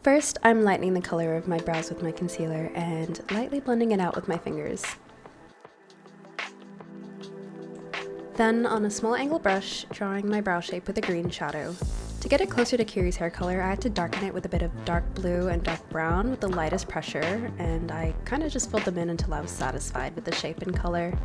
First, I'm lightening the color of my brows with my concealer and lightly blending it out with my fingers. Then, on a small angle brush, drawing my brow shape with a green shadow. To get it closer to Kiri's hair color, I had to darken it with a bit of dark blue and dark brown with the lightest pressure, and I kind of just filled them in until I was satisfied with the shape and color.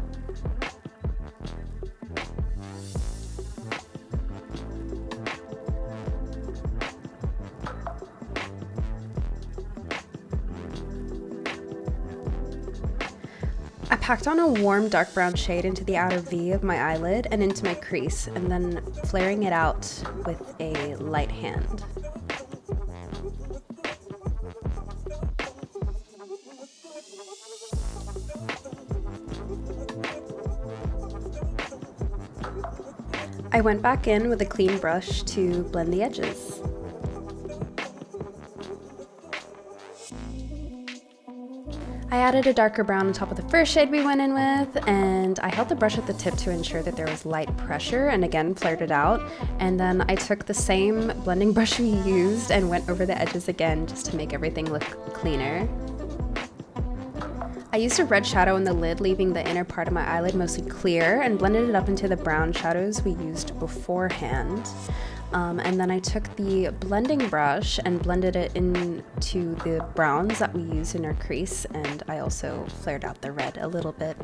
I packed on a warm dark brown shade into the outer V of my eyelid and into my crease, and then flaring it out with a light hand. I went back in with a clean brush to blend the edges. I added a darker brown on top of the first shade we went in with, and I held the brush at the tip to ensure that there was light pressure, and again flared it out. And then I took the same blending brush we used and went over the edges again just to make everything look cleaner. I used a red shadow in the lid, leaving the inner part of my eyelid mostly clear, and blended it up into the brown shadows we used beforehand. And then I took the blending brush and blended it into the browns that we used in our crease, and I also flared out the red a little bit.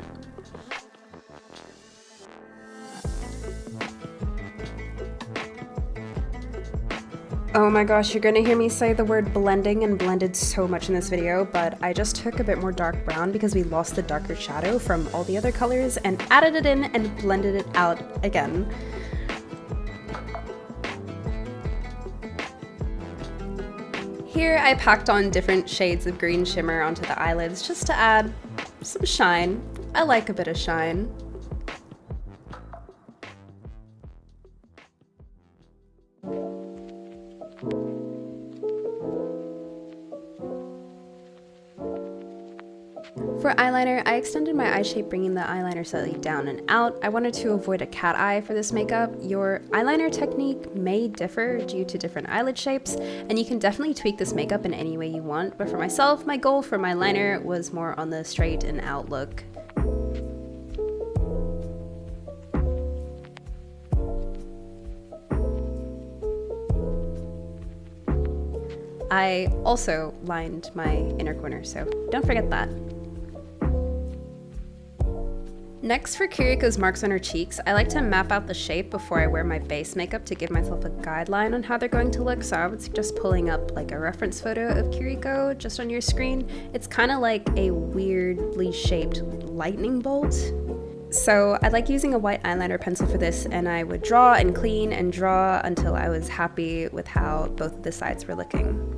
Oh my gosh, you're gonna hear me say the word blending and blended so much in this video, but I just took a bit more dark brown because we lost the darker shadow from all the other colors and added it in and blended it out again. Here I packed on different shades of green shimmer onto the eyelids just to add some shine. I like a bit of shine. For eyeliner, I extended my eye shape, bringing the eyeliner slightly down and out. I wanted to avoid a cat eye for this makeup. Your eyeliner technique may differ due to different eyelid shapes, and you can definitely tweak this makeup in any way you want, but for myself, my goal for my liner was more on the straight and out look. I also lined my inner corner, so don't forget that. Next, for Kiriko's marks on her cheeks, I like to map out the shape before I wear my base makeup to give myself a guideline on how they're going to look, so I would suggest pulling up like a reference photo of Kiriko just on your screen. It's kind of like a weirdly shaped lightning bolt. So I like using a white eyeliner pencil for this, and I would draw and clean and draw until I was happy with how both of the sides were looking.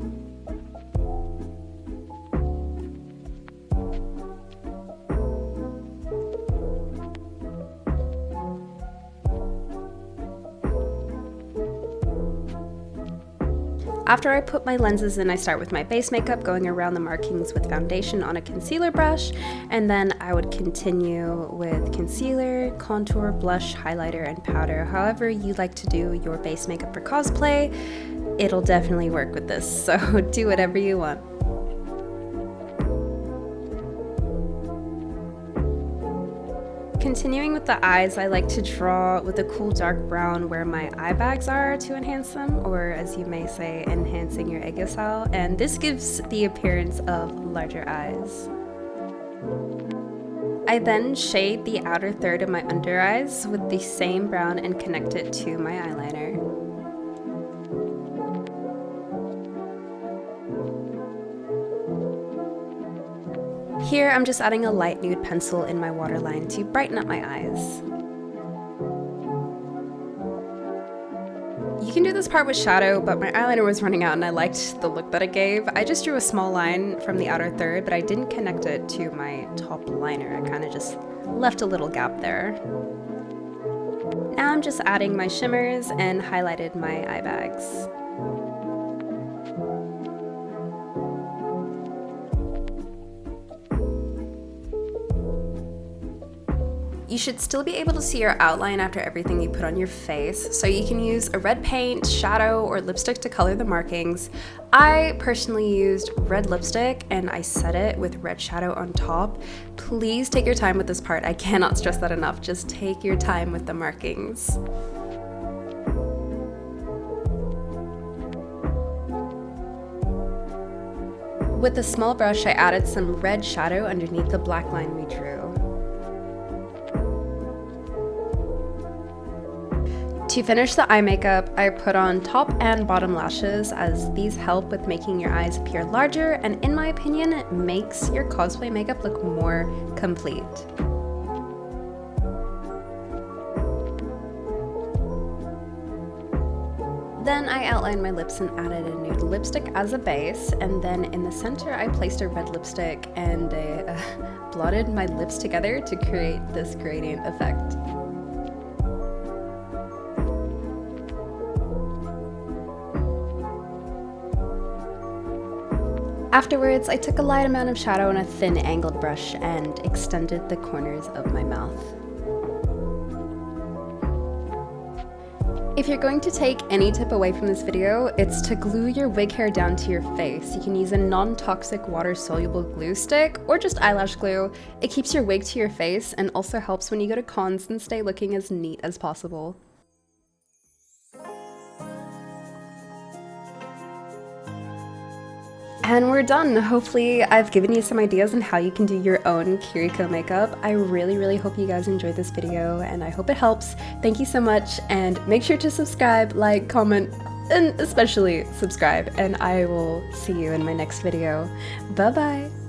After I put my lenses in, I start with my base makeup, going around the markings with foundation on a concealer brush, and then I would continue with concealer, contour, blush, highlighter, and powder. However you like to do your base makeup for cosplay, it'll definitely work with this, so do whatever you want. Continuing with the eyes, I like to draw with a cool dark brown where my eye bags are to enhance them, or as you may say, enhancing your egosal, and this gives the appearance of larger eyes. I then shade the outer third of my under eyes with the same brown and connect it to my eyeliner. Here, I'm just adding a light nude pencil in my waterline to brighten up my eyes. You can do this part with shadow, but my eyeliner was running out and I liked the look that it gave. I just drew a small line from the outer third, but I didn't connect it to my top liner. I kind of just left a little gap there. Now I'm just adding my shimmers and highlighted my eye bags. You should still be able to see your outline after everything you put on your face, so you can use a red paint, shadow, or lipstick to color the markings. I personally used red lipstick and I set it with red shadow on top. Please take your time with this part. I cannot stress that enough. Just take your time with the markings. With a small brush, I added some red shadow underneath the black line we drew. To finish the eye makeup, I put on top and bottom lashes, as these help with making your eyes appear larger and, in my opinion, it makes your cosplay makeup look more complete. Then I outlined my lips and added a nude lipstick as a base, and then in the center I placed a red lipstick and blotted my lips together to create this gradient effect. Afterwards, I took a light amount of shadow on a thin angled brush and extended the corners of my mouth. If you're going to take any tip away from this video, it's to glue your wig hair down to your face. You can use a non-toxic water-soluble glue stick or just eyelash glue. It keeps your wig to your face and also helps when you go to cons and stay looking as neat as possible. And we're done. Hopefully I've given you some ideas on how you can do your own Kiriko makeup. I really hope you guys enjoyed this video and I hope it helps. Thank you so much, and make sure to subscribe, like, comment, and especially subscribe, and I will see you in my next video. Bye bye!